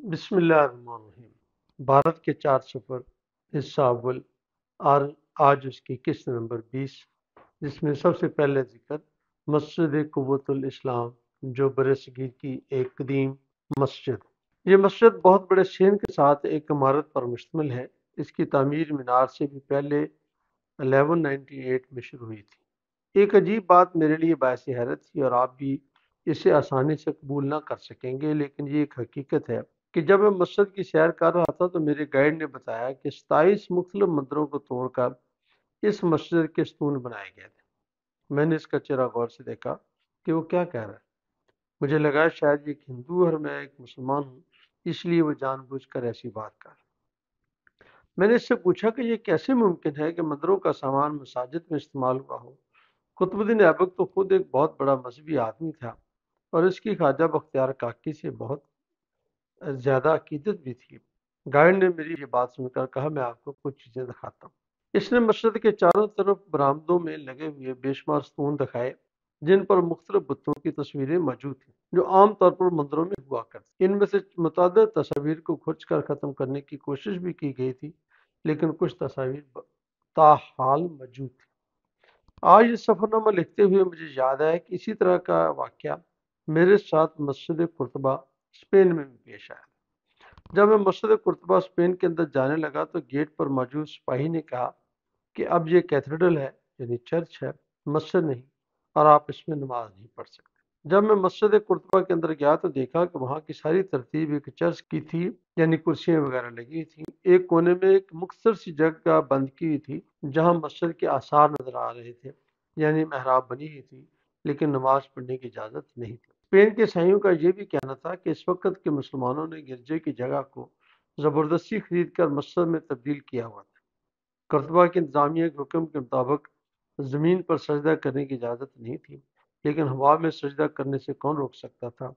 بسم اللہ الرحمن الرحیم۔ بھارت کے 4 سفر، حصہ اول، اور آج اس کی قسط نمبر 20، جس میں سب سے پہلے ذکر مسجد قوۃ الاسلام جو برصغیر کی ایک قدیم مسجد۔ یہ مسجد بہت بڑے سین کے ساتھ ایک عمارت پر مشتمل ہے۔ اس کی تعمیر مینار سے بھی پہلے 1198 میں شروع ہوئی تھی۔ ایک عجیب بات میرے لیے باعث حیرت تھی، اور آپ بھی اسے آسانی سے قبول نہ کر سکیں گے، لیکن یہ ایک حقیقت ہے کہ جب میں مسجد کی سیر کر رہا تھا تو میرے گائیڈ نے بتایا کہ 27 مختلف مندروں کو توڑ کر اس مسجد کے ستون بنائے گئے تھے۔ میں نے اس کا چہرہ غور سے دیکھا کہ وہ کیا کہہ رہا ہے۔ مجھے لگا شاید یہ ایک ہندو اور میں ایک مسلمان ہوں، اس لیے وہ جان بوجھ کر ایسی بات کر۔ میں نے اس سے پوچھا کہ یہ کیسے ممکن ہے کہ مندروں کا سامان مساجد میں استعمال ہوا ہو۔ قطب الدین ایبک تو خود ایک بہت بڑا مذہبی آدمی تھا، اور اس کی خواجہ بختیار کاکی سے بہت زیادہ عقیدت بھی تھی۔ گائیڈ نے میری یہ بات سن کر کہا، میں آپ کو کچھ چیزیں دکھاتا ہوں۔ اس نے مسجد کے چاروں طرف برآمدوں میں لگے ہوئے بے شمار ستون دکھائے، جن پر مختلف بتوں کی تصویریں موجود تھیں جو عام طور پر مندروں میں ہوا کرتی۔ ان میں سے متعدد تصاویر کو کھرچ کر ختم کرنے کی کوشش بھی کی گئی تھی، لیکن کچھ تصاویر تاحال موجود تھی۔ آج یہ سفر نامہ لکھتے ہوئے مجھے یاد آیا کہ اسی طرح کا واقعہ میرے ساتھ مسجد قرطبہ اسپین میں بھی پیش آیا۔ جب میں مسجد قرطبہ اسپین کے اندر جانے لگا تو گیٹ پر موجود سپاہی نے کہا کہ اب یہ کیتھیڈرل ہے، یعنی چرچ ہے، مسجد نہیں، اور آپ اس میں نماز نہیں پڑھ سکتے۔ جب میں مسجد قرطبہ کے اندر گیا تو دیکھا کہ وہاں کی ساری ترتیب ایک چرچ کی تھی، یعنی کرسیاں وغیرہ لگی تھیں۔ ایک کونے میں ایک مختصر سی جگہ بند کی ہوئی تھی جہاں مسجد کے آثار نظر آ رہے تھے، یعنی محراب بنی ہوئی تھی، لیکن نماز پڑھنے کی اجازت نہیں تھی۔ اسپین کے عیسائیوں کا یہ بھی کہنا تھا کہ اس وقت کے مسلمانوں نے گرجے کی جگہ کو زبردستی خرید کر مسجد میں تبدیل کیا ہوا تھا۔ قرطبہ کی انتظامیہ کے حکم کے مطابق زمین پر سجدہ کرنے کی اجازت نہیں تھی، لیکن ہوا میں سجدہ کرنے سے کون روک سکتا تھا؟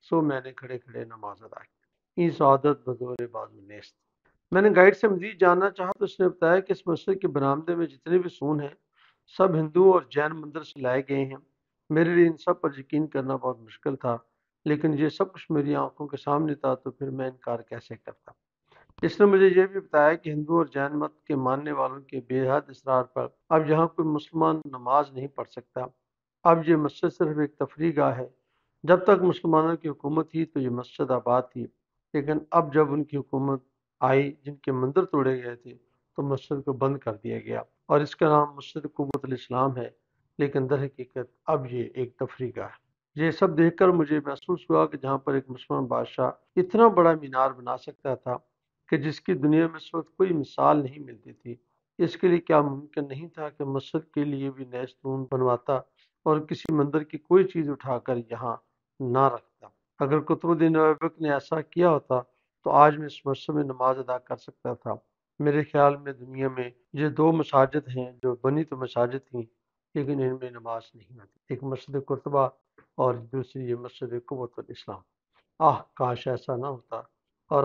سو میں نے کھڑے کھڑے نماز ادا کی۔ این سعادت بدور بازو نیست۔ میں نے گائیڈ سے مزید جاننا چاہا تو اس نے بتایا کہ اس مسجد کے برآمدے میں جتنے بھی ستون ہیں سب ہندو اور جین مندر سے لائے گئے ہیں۔ میرے لیے ان سب پر یقین کرنا بہت مشکل تھا، لیکن یہ سب کچھ میری آنکھوں کے سامنے تھا، تو پھر میں انکار کیسے کرتا۔ اس نے مجھے یہ بھی بتایا کہ ہندو اور جین مت کے ماننے والوں کے بے حد اصرار پر اب یہاں کوئی مسلمان نماز نہیں پڑھ سکتا۔ اب یہ مسجد صرف ایک تفریح گاہ ہے۔ جب تک مسلمانوں کی حکومت تھی تو یہ مسجد آباد تھی، لیکن اب جب ان کی حکومت آئی، جن کے مندر توڑے گئے تھے، تو مسجد کو بند کر دیا گیا، اور اس کا نام مسجد قوۃ الاسلام ہے، لیکن در حقیقت اب یہ ایک تفریح گاہ ہے۔ یہ سب دیکھ کر مجھے محسوس ہوا کہ جہاں پر ایک مسلمان بادشاہ اتنا بڑا مینار بنا سکتا تھا کہ جس کی دنیا میں اس وقت کوئی مثال نہیں ملتی تھی، اس کے لیے کیا ممکن نہیں تھا کہ مسجد کے لیے بھی نئے ستون بنواتا اور کسی مندر کی کوئی چیز اٹھا کر یہاں نہ رکھتا۔ اگر قطب الدین ایبک نے ایسا کیا ہوتا تو آج میں اس مسجد میں نماز ادا کر سکتا تھا۔ میرے خیال میں دنیا میں یہ 2 مساجد ہیں جو بنی تو مساجد تھیں، لیکن ان میں نماز نہیں ہوتی، ایک مسجد قرطبہ اور دوسری یہ مسجد قوۃ الاسلام۔ کاش ایسا نہ ہوتا اور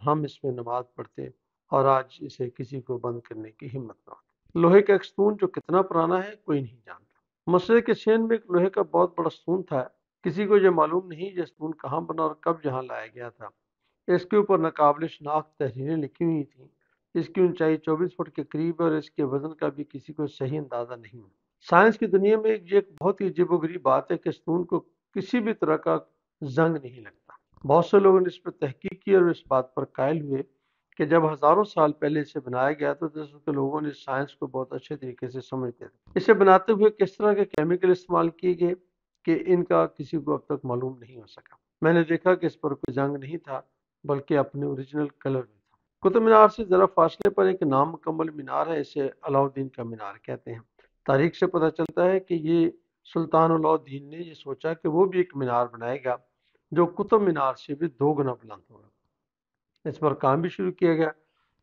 ہم اس میں نماز پڑھتے، اور آج اسے کسی کو بند کرنے کی ہمت نہ ہوتی۔ لوہے کا ایک ستون جو کتنا پرانا ہے کوئی نہیں جانتا۔ مسجد کے سین میں ایک لوہے کا بہت بڑا ستون تھا۔ کسی کو یہ معلوم نہیں یہ ستون کہاں بنا اور کب یہاں لایا گیا تھا۔ اس کے اوپر ناقابل شناخت تحریریں لکھی ہوئی تھیں۔ اس کی اونچائی 24 فٹ کے قریب ہے، اور اس کے وزن کا بھی کسی کو صحیح اندازہ نہیں ہے۔ سائنس کی دنیا میں یہ ایک بہت ہی عجیب و غریب بات ہے کہ ستون کو کسی بھی طرح کا زنگ نہیں لگتا۔ بہت سے لوگوں نے اس پر تحقیق کی اور اس بات پر قائل ہوئے کہ جب ہزاروں سال پہلے اسے بنایا گیا تو اس وقت کے لوگوں نے سائنس کو بہت اچھے طریقے سے سمجھتے تھے۔ اسے بناتے ہوئے کس طرح کے کیمیکل استعمال کیے گئے کہ ان کا کسی کو اب تک معلوم نہیں ہو سکا۔ میں نے دیکھا کہ اس پر کوئی زنگ نہیں تھا، بلکہ اپنے اوریجنل کلر میں تھا۔ قطب مینار سے ذرا فاصلے پر ایک نامکمل مینار ہے، اسے علاؤدین کا مینار کہتے ہیں۔ تاریخ سے پتہ چلتا ہے کہ یہ سلطان علاؤدین نے یہ سوچا کہ وہ بھی ایک مینار بنائے گا جو قطب مینار سے بھی 2 گنا بلند ہوگا۔ اس پر کام بھی شروع کیا گیا،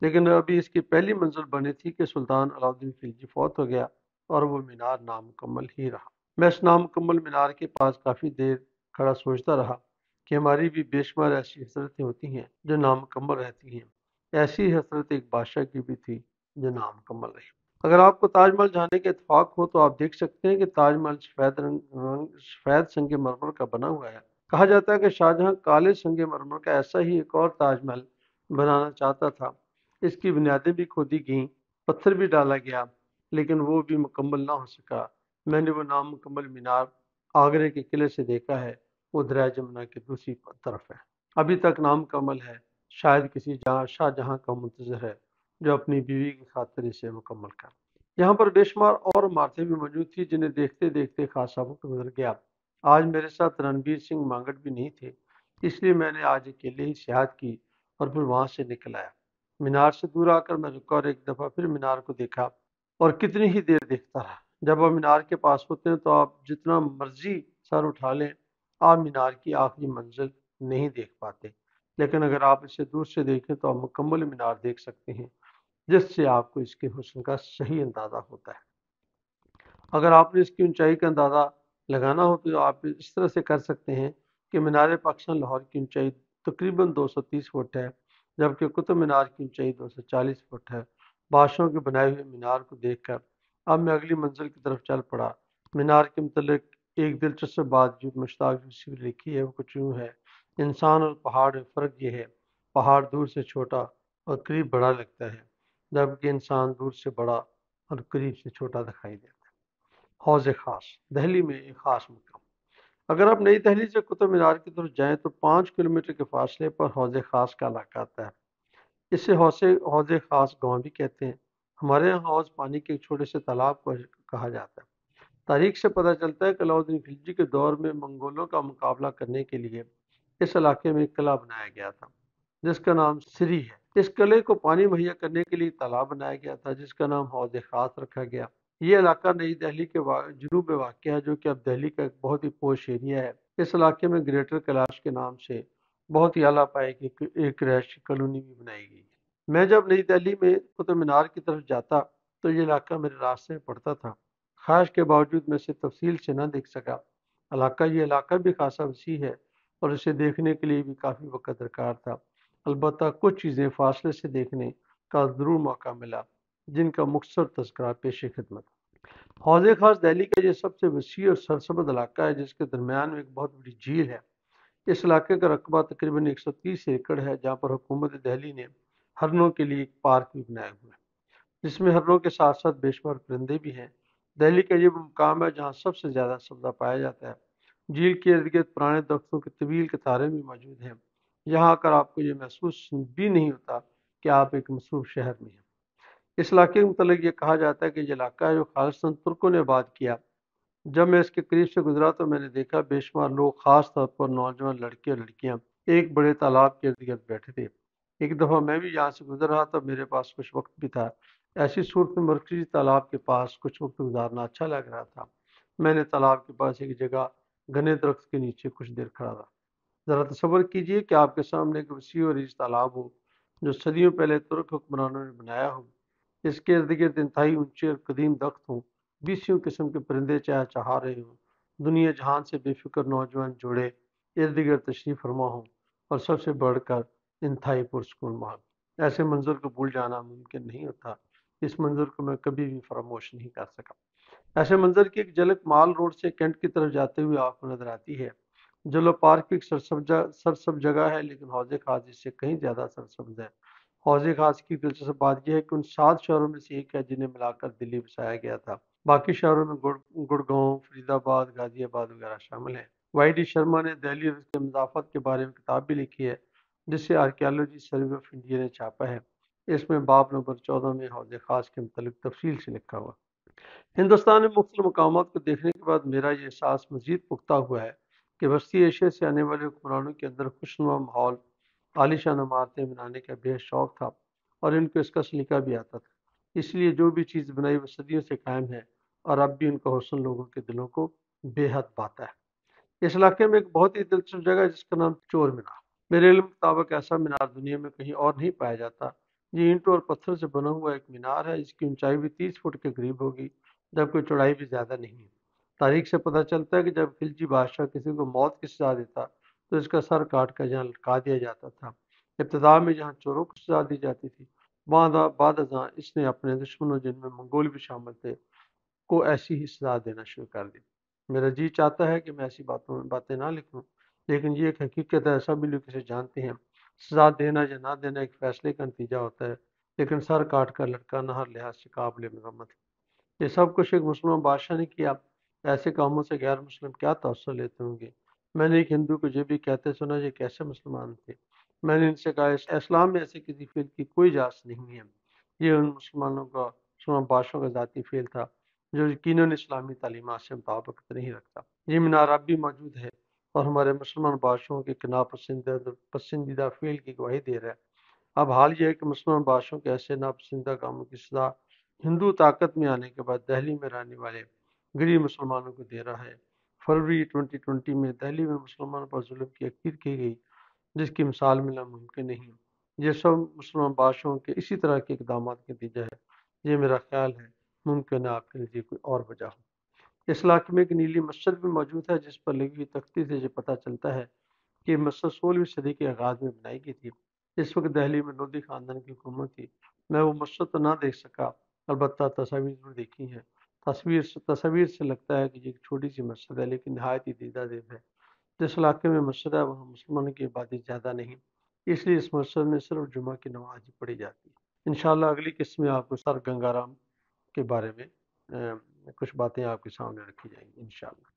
لیکن ابھی اس کی پہلی منزل بنی تھی کہ سلطان علاؤدین خلجی فوت ہو گیا اور وہ مینار نامکمل ہی رہا۔ میں اس نامکمل مینار کے پاس کافی دیر کھڑا سوچتا رہا کہ ہماری بھی بے شمار ایسی حسرتیں ہوتی ہیں جو نامکمل رہتی ہیں۔ ایسی حسرت ایک بادشاہ کی بھی تھی جو نامکمل رہی۔ اگر آپ کو تاج محل جانے کا اتفاق ہو تو آپ دیکھ سکتے ہیں کہ تاج محل سفید سنگ مرمر کا بنا ہوا ہے۔ کہا جاتا ہے کہ شاہجہاں کالے سنگ مرمر کا ایسا ہی ایک اور تاج محل بنانا چاہتا تھا۔ اس کی بنیادیں بھی کھودی گئیں، پتھر بھی ڈالا گیا، لیکن وہ بھی مکمل نہ ہو سکا۔ میں نے وہ نامکمل مینار آگرے کے قلعے سے دیکھا ہے، وہ دریائے جمنا کی دوسری طرف ہے، ابھی تک نامکمل ہے، شاید کسی شاہ جہاں کا منتظر ہے جو اپنی بیوی کی خاطر اسے مکمل کر۔ یہاں پر بے شمار اور عمارتیں بھی موجود تھیں جنہیں دیکھتے دیکھتے خاصا وقت گزر گیا۔ آج میرے ساتھ رنبیر سنگھ مانگٹ بھی نہیں تھے، اس لیے میں نے آج اکیلے ہی سیاحت کی اور پھر وہاں سے نکل آیا۔ مینار سے دور آ کر میں رکا اور ایک دفعہ پھر مینار کو دیکھا، اور کتنی ہی دیر دیکھتا رہا۔ جب آپ مینار کے پاس ہوتے ہیں تو آپ جتنا مرضی سر اٹھا لیں، آپ مینار کی آخری منزل نہیں دیکھ پاتے، لیکن اگر آپ اسے دور سے دیکھیں تو آپ مکمل مینار دیکھ سکتے ہیں، جس سے آپ کو اس کے حسن کا صحیح اندازہ ہوتا ہے۔ اگر آپ نے اس کی اونچائی کا اندازہ لگانا ہو تو آپ اس طرح سے کر سکتے ہیں کہ مینار پاکستان لاہور کی اونچائی تقریباً 230 فٹ ہے، جبکہ قطب مینار کی اونچائی 240 فٹ ہے۔ بادشاہوں کے بنائے ہوئے مینار کو دیکھ کر اب میں اگلی منزل کی طرف چل پڑا۔ مینار کے متعلق ایک دلچسپ بات جو مشتاق یوسفی نے لکھی ہے وہ کچھ یوں ہے: انسان اور پہاڑ میں فرق یہ ہے، پہاڑ دور سے چھوٹا اور قریب بڑا لگتا ہے، جبکہ انسان دور سے بڑا اور قریب سے چھوٹا دکھائی دیتا ہے۔ حوض خاص، دہلی میں ایک خاص مقام۔ اگر آپ نئی دہلی سے قطب مینار کی طرف جائیں تو 5 کلومیٹر کے فاصلے پر حوض خاص کا علاقہ آتا ہے۔ اسے حوض خاص گاؤں بھی کہتے ہیں۔ ہمارے یہاں حوض پانی کے ایک چھوٹے سے تالاب کو کہا جاتا ہے۔ تاریخ سے پتہ چلتا ہے کہ علاؤالدین خلجی کے دور میں منگولوں کا مقابلہ کرنے کے لیے اس علاقے میں ایک قلعہ بنایا گیا تھا جس کا نام سری ہے۔ اس قلعے کو پانی مہیا کرنے کے لیے تالاب بنایا گیا تھا جس کا نام حوض خاص رکھا گیا۔ یہ علاقہ نئی دہلی کے جنوب میں واقع ہے، جو کہ اب دہلی کا ایک بہت ہی پوش ایریا ہے۔ اس علاقے میں گریٹر کیلاش کے نام سے بہت ہی اعلیٰ پائے کی ایک رہائشی کالونی بھی بنائی گئی ہے۔ میں جب نئی دہلی میں قطب مینار کی طرف جاتا تو یہ علاقہ میرے راستے میں پڑتا تھا، خواہش کے باوجود میں اسے تفصیل سے نہ دیکھ سکا۔ یہ علاقہ بھی خاصا وسیع ہے اور اسے دیکھنے کے لیے بھی کافی وقت درکار تھا۔ البتہ کچھ چیزیں فاصلے سے دیکھنے کا ضرور موقع ملا، جن کا مختصر تذکرہ پیش خدمت۔ حوض خاص دہلی کا یہ سب سے وسیع اور سرسبز علاقہ ہے جس کے درمیان میں ایک بہت بڑی جھیل ہے۔ اس علاقے کا رقبہ تقریباً 130 ایکڑ ہے، جہاں پر حکومت دہلی نے ہرنوں کے لیے ایک پارک بھی بنایا ہوا ہے، جس میں ہرنوں کے ساتھ ساتھ بے شمار پرندے بھی ہیں۔ دہلی کا یہ وہ مقام ہے جہاں سب سے زیادہ سبزہ پایا جاتا ہے۔ جھیل کے ارد گرد پرانے درختوں کے طویل قطاریں بھی موجود ہیں۔ یہاں آ کر آپ کو یہ محسوس بھی نہیں ہوتا کہ آپ ایک مصروف شہر میں ہیں۔ اس علاقے کے متعلق یہ کہا جاتا ہے کہ یہ علاقہ ہے جو خالصتاً ترکوں نے آباد کیا۔ جب میں اس کے قریب سے گزرا تو میں نے دیکھا بے شمار لوگ، خاص طور پر نوجوان لڑکے اور لڑکیاں، ایک بڑے تالاب کے ارد گرد بیٹھے تھے۔ ایک دفعہ میں بھی یہاں سے گزر رہا تھا، میرے پاس کچھ وقت بھی تھا۔ ایسی صورت میں مرکزی تالاب کے پاس کچھ وقت گزارنا اچھا لگ رہا تھا۔ میں نے تالاب کے پاس ایک جگہ گھنے درخت کے نیچے کچھ دیر کھڑا رہا۔ ذرا تصور کیجئے کہ آپ کے سامنے ایک وسیع اور ریز تالاب ہو جو صدیوں پہلے ترک حکمرانوں نے بنایا ہو۔ اس کے ارد گرد انتہائی اونچے اور قدیم درخت ہوں، بیسیوں قسم کے پرندے چہچہا رہے ہوں، دنیا جہان سے بے فکر نوجوان جوڑے ارد گرد تشریف فرما ہوں، اور سب سے بڑھ کر انتہائی پرسکون ماحول۔ ایسے منظر کو بھول جانا ممکن نہیں ہوتا۔ اس منظر کو میں کبھی بھی فراموش نہیں کر سکا۔ ایسے منظر کی ایک جھلک مال روڈ سے کینٹ کی طرف جاتے ہوئے آپ کو نظر آتی ہے۔ جلو پارک ایک سرسبز جگہ ہے، لیکن حوض خاص اس سے کہیں زیادہ سرسبز ہے۔ حوض خاص کی دلچسپ بات یہ ہے کہ ان 7 شہروں میں سے ایک ہے جنہیں ملا کر دلی بسایا گیا تھا۔ باقی شہروں میں گڑگاؤں، فرید آباد، غازی آباد وغیرہ شامل ہیں۔ وائی ڈی شرما نے دہلی اور اس کے مضافات کے بارے میں کتاب بھی لکھی ہے جسے آرکیالوجی سروے آف انڈیا نے چھاپا ہے۔ اس میں باب نمبر 14 میں حوض خاص کے متعلق تفصیل سے لکھا ہوا۔ ہندوستان میں مختلف مقامات کو دیکھنے کے بعد میرا یہ احساس مزید پختہ ہوا ہے کہ وسطی ایشیا سے آنے والے حکمرانوں کے اندر خوشنما ماحول، عالیشان عمارتیں بنانے کا بے شوق تھا، اور ان کو اس کا سلیقہ بھی آتا تھا۔ اس لیے جو بھی چیز بنائی وہ صدیوں سے قائم ہے، اور اب بھی ان کا حسن لوگوں کے دلوں کو بے حد بھاتا ہے۔ اس علاقے میں ایک بہت ہی دلچسپ جگہ ہے جس کا نام چور مینار۔ میرے علم کے مطابق ایسا مینار دنیا میں کہیں اور نہیں پایا جاتا۔ یہ اینٹوں اور پتھر سے بنا ہوا ایک مینار ہے، اس کی اونچائی بھی 30 فٹ کے قریب ہوگی، جبکہ چوڑائی بھی زیادہ نہیں ہے۔ تاریخ سے پتہ چلتا ہے کہ جب خلجی بادشاہ کسی کو موت کی سزا دیتا تو اس کا سر کاٹ کر یہاں لٹکا دیا جاتا تھا۔ ابتدا میں جہاں چوروں کو سزا دی جاتی تھی، بعد ازاں اس نے اپنے دشمنوں، جن میں منگول بھی شامل تھے، کو ایسی ہی سزا دینا شروع کر دی۔ میرا جی چاہتا ہے کہ میں ایسی باتیں نہ لکھوں، لیکن یہ ایک حقیقت ہے، سبھی لوگ اسے جانتے ہیں۔ سزا دینا یا نہ دینا ایک فیصلے کا نتیجہ ہوتا ہے، لیکن سر کاٹ کر لٹکانا ہر لحاظ سے قابل مرمت ہے۔ یہ سب کچھ ایک مسلمان بادشاہ نے کیا، ایسے کاموں سے غیر مسلم کیا تاثر لیتے ہوں گے؟ میں نے ایک ہندو کو یہ بھی کہتے سنا، یہ کیسے مسلمان تھے؟ میں نے ان سے کہا اسلام میں ایسے کسی فعل کی کوئی اجازت نہیں ہے، یہ ان مسلمان بادشاہوں کا ذاتی فعل تھا جو یقیناً اسلامی تعلیمات سے مطابقت نہیں رکھتا۔ یہ منار اب بھی موجود ہے اور ہمارے مسلمان بادشاہوں کے پسندیدہ فعل کی گواہی دے رہا ہے۔ اب حال یہ ہے کہ مسلمان بادشاہوں کے ایسے ناپسندیدہ کاموں کی سزا ہندو طاقت میں آنے کے بعد دہلی میں رہنے والے غریب مسلمانوں کو دے رہا ہے۔ فروری 2020 میں دہلی میں مسلمانوں پر ظلم کی تقریر کی گئی جس کی مثال ملنا ممکن نہیں۔ یہ سب مسلمان بادشاہوں کے اسی طرح کے اقدامات کا نتیجہ ہے۔ یہ میرا خیال ہے، ممکن ہے آپ کے نزدیک کوئی اور وجہ ہو۔ اس علاقے میں ایک نیلی مسجد بھی موجود ہے جس پر لگی ہوئی تختی سے یہ پتہ چلتا ہے کہ یہ مسجد 16ویں صدی کے آغاز میں بنائی گئی تھی۔ اس وقت دہلی میں لودھی خاندان کی حکومت تھی۔ میں وہ مسجد تو نہ دیکھ سکا، البتہ تصاویر ضرور دیکھی ہیں۔ تصویر سے لگتا ہے کہ یہ ایک چھوٹی سی مسجد ہے لیکن نہایت ہی دیدہ دیو ہے۔ جس علاقے میں مسجد ہے وہاں مسلمانوں کی آبادی زیادہ نہیں، اس لیے اس مسجد میں صرف جمعہ کی نماز ہی پڑھی جاتی ہے۔ انشاءاللہ اگلی قسط میں آپ کو سر گنگا رام کے بارے میں کچھ باتیں آپ کے سامنے رکھی جائیں گی انشاءاللہ۔